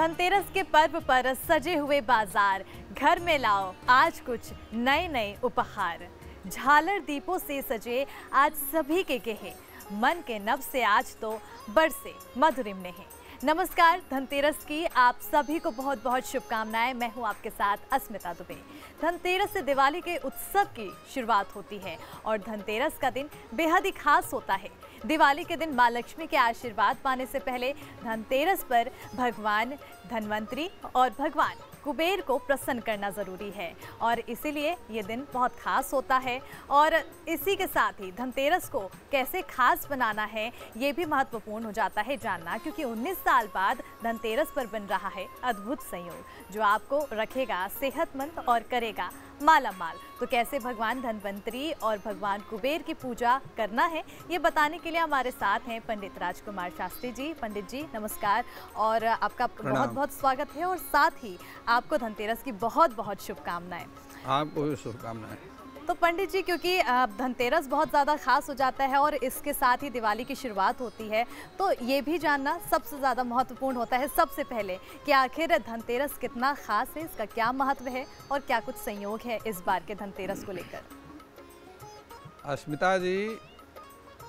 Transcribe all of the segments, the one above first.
धनतेरस के पर्व पर सजे हुए बाजार, घर में लाओ आज कुछ नए नए उपहार। झालर दीपों से सजे आज सभी के गेहे, मन के नभ से आज तो बरसे मधुरिम नेहे। नमस्कार, धनतेरस की आप सभी को बहुत बहुत शुभकामनाएं। मैं हूं आपके साथ अस्मिता दुबे। धनतेरस से दिवाली के उत्सव की शुरुआत होती है और धनतेरस का दिन बेहद ही खास होता है। दिवाली के दिन मां लक्ष्मी के आशीर्वाद पाने से पहले धनतेरस पर भगवान धनवंतरी और भगवान कुबेर को प्रसन्न करना ज़रूरी है और इसीलिए ये दिन बहुत खास होता है। और इसी के साथ ही धनतेरस को कैसे खास बनाना है ये भी महत्वपूर्ण हो जाता है जानना, क्योंकि 19 साल बाद धनतेरस पर बन रहा है अद्भुत संयोग जो आपको रखेगा सेहतमंद और करेगा माला माल। तो कैसे भगवान धनवंतरी और भगवान कुबेर की पूजा करना है ये बताने के लिए हमारे साथ हैं पंडित राजकुमार शास्त्री जी। पंडित जी नमस्कार और आपका बहुत बहुत स्वागत है और साथ ही आपको धनतेरस की बहुत बहुत शुभकामनाएं। आपको भी शुभकामनाएं। तो पंडित जी, क्योंकि धनतेरस बहुत ज़्यादा खास हो जाता है और इसके साथ ही दिवाली की शुरुआत होती है, तो ये भी जानना सबसे ज़्यादा महत्वपूर्ण होता है सबसे पहले कि आखिर धनतेरस कितना खास है, इसका क्या महत्व है और क्या कुछ संयोग है इस बार के धनतेरस को लेकर। अस्मिता जी,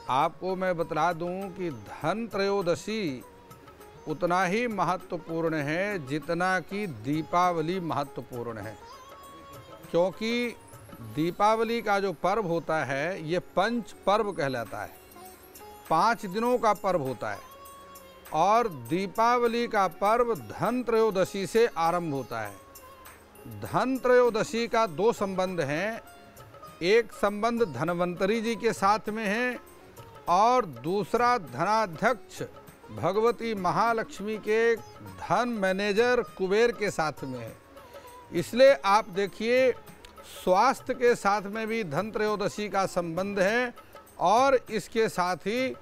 आपको मैं बतला दूं कि धन त्रयोदशी उतना ही महत्वपूर्ण है जितना कि दीपावली महत्वपूर्ण है, क्योंकि दीपावली का जो पर्व होता है ये पंच पर्व कहलाता है, 5 दिनों का पर्व होता है। और दीपावली का पर्व धन त्रयोदशी से आरंभ होता है। धन त्रयोदशी का 2 संबंध हैं, एक संबंध धनवंतरी जी के साथ में है और दूसरा धनाध्यक्ष भगवती महालक्ष्मी के धन मैनेजर कुबेर के साथ में है। इसलिए आप देखिए, स्वास्थ्य के साथ में भी धन त्रयोदशी का संबंध है और इसके साथ ही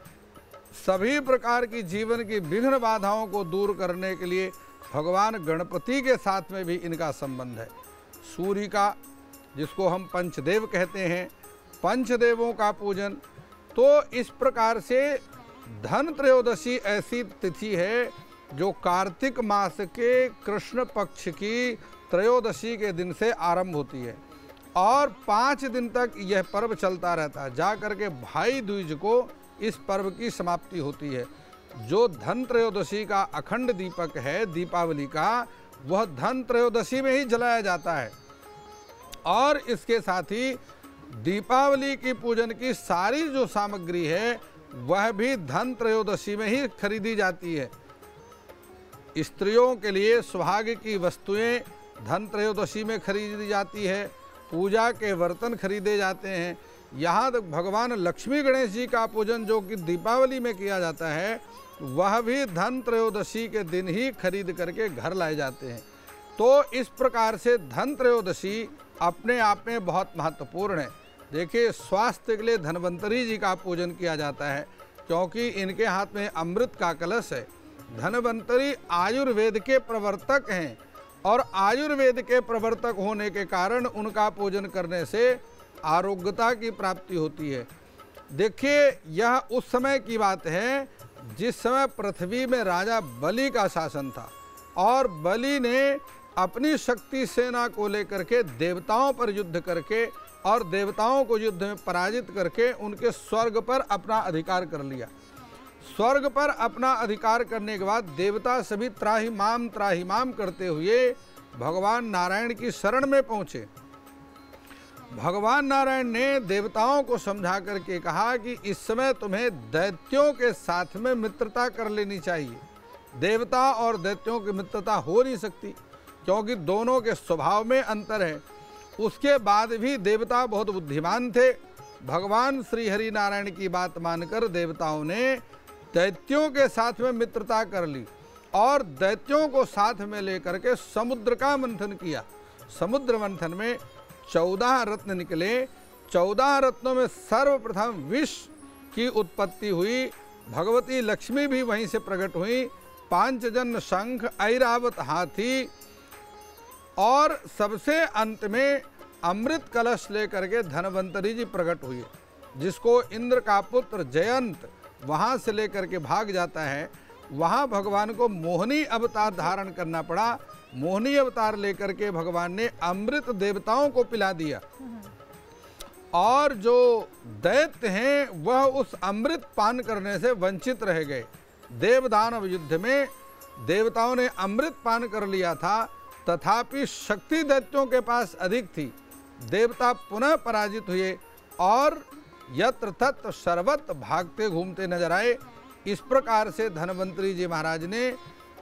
सभी प्रकार की जीवन की विघ्न बाधाओं को दूर करने के लिए भगवान गणपति के साथ में भी इनका संबंध है। सूर्य का, जिसको हम पंचदेव कहते हैं, पंचदेवों का पूजन। तो इस प्रकार से धन त्रयोदशी ऐसी तिथि है जो कार्तिक मास के कृष्ण पक्ष की त्रयोदशी के दिन से आरंभ होती है और 5 दिन तक यह पर्व चलता रहता है। जा करके भाई दूज को इस पर्व की समाप्ति होती है। जो धन त्रयोदशी का अखंड दीपक है दीपावली का, वह धन त्रयोदशी में ही जलाया जाता है और इसके साथ ही दीपावली की पूजन की सारी जो सामग्री है वह भी धन त्रयोदशी में ही खरीदी जाती है। स्त्रियों के लिए सुहाग की वस्तुएं धन त्रयोदशी में खरीदी जाती है, पूजा के बर्तन खरीदे जाते हैं। यहाँ तक भगवान लक्ष्मी गणेश जी का पूजन जो कि दीपावली में किया जाता है वह भी धन त्रयोदशी के दिन ही खरीद करके घर लाए जाते हैं। तो इस प्रकार से धन त्रयोदशी अपने आप में बहुत महत्वपूर्ण है। देखिए, स्वास्थ्य के लिए धनवंतरी जी का पूजन किया जाता है क्योंकि इनके हाथ में अमृत का कलश है। धनवंतरी आयुर्वेद के प्रवर्तक हैं और आयुर्वेद के प्रवर्तक होने के कारण उनका पूजन करने से आरोग्यता की प्राप्ति होती है। देखिए, यह उस समय की बात है जिस समय पृथ्वी में राजा बलि का शासन था और बलि ने अपनी शक्ति सेना को लेकर के देवताओं पर युद्ध करके और देवताओं को युद्ध में पराजित करके उनके स्वर्ग पर अपना अधिकार कर लिया। स्वर्ग पर अपना अधिकार करने के बाद देवता सभी त्राहिमाम करते हुए भगवान नारायण की शरण में पहुँचे। भगवान नारायण ने देवताओं को समझा करके कहा कि इस समय तुम्हें दैत्यों के साथ में मित्रता कर लेनी चाहिए। देवता और दैत्यों की मित्रता हो नहीं सकती क्योंकि दोनों के स्वभाव में अंतर है। उसके बाद भी देवता बहुत बुद्धिमान थे। भगवान श्री हरि नारायण की बात मानकर देवताओं ने दैत्यों के साथ में मित्रता कर ली और दैत्यों को साथ में लेकर के समुद्र का मंथन किया। समुद्र मंथन में 14 रत्न निकले। 14 रत्नों में सर्वप्रथम विष की उत्पत्ति हुई। भगवती लक्ष्मी भी वहीं से प्रकट हुई। पांचजन्य शंख, ऐरावत हाथी और सबसे अंत में अमृत कलश लेकर के धनवंतरी जी प्रकट हुए, जिसको इंद्र का पुत्र जयंत वहाँ से लेकर के भाग जाता है। वहाँ भगवान को मोहिनी अवतार धारण करना पड़ा। मोहिनी अवतार लेकर के भगवान ने अमृत देवताओं को पिला दिया और जो दैत्य हैं वह उस अमृत पान करने से वंचित रह गए। देवदानव युद्ध में देवताओं ने अमृत पान कर लिया था, तथापि शक्ति दैत्यों के पास अधिक थी। देवता पुनः पराजित हुए और यत्र तत्र सर्वत्र भागते घूमते नजर आए। इस प्रकार से धन्वंतरी जी महाराज ने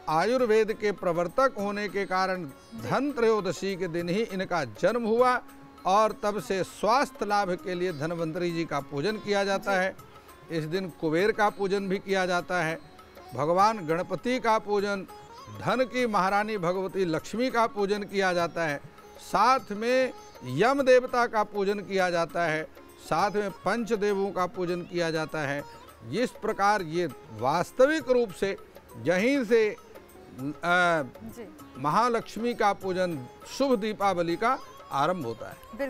आयुर्वेद के प्रवर्तक होने के कारण धन त्रयोदशी के दिन ही इनका जन्म हुआ और तब से स्वास्थ्य लाभ के लिए धन्वंतरी जी का पूजन किया जाता है। इस दिन कुबेर का पूजन भी किया जाता है, भगवान गणपति का पूजन, धन की महारानी भगवती लक्ष्मी का पूजन किया जाता है, साथ में यम देवता का पूजन किया जाता है, साथ में पंचदेवों का पूजन किया जाता है। इस प्रकार ये वास्तविक रूप से यहीं से महालक्ष्मी का पूजन शुभ दीपावली का आरंभ होता है।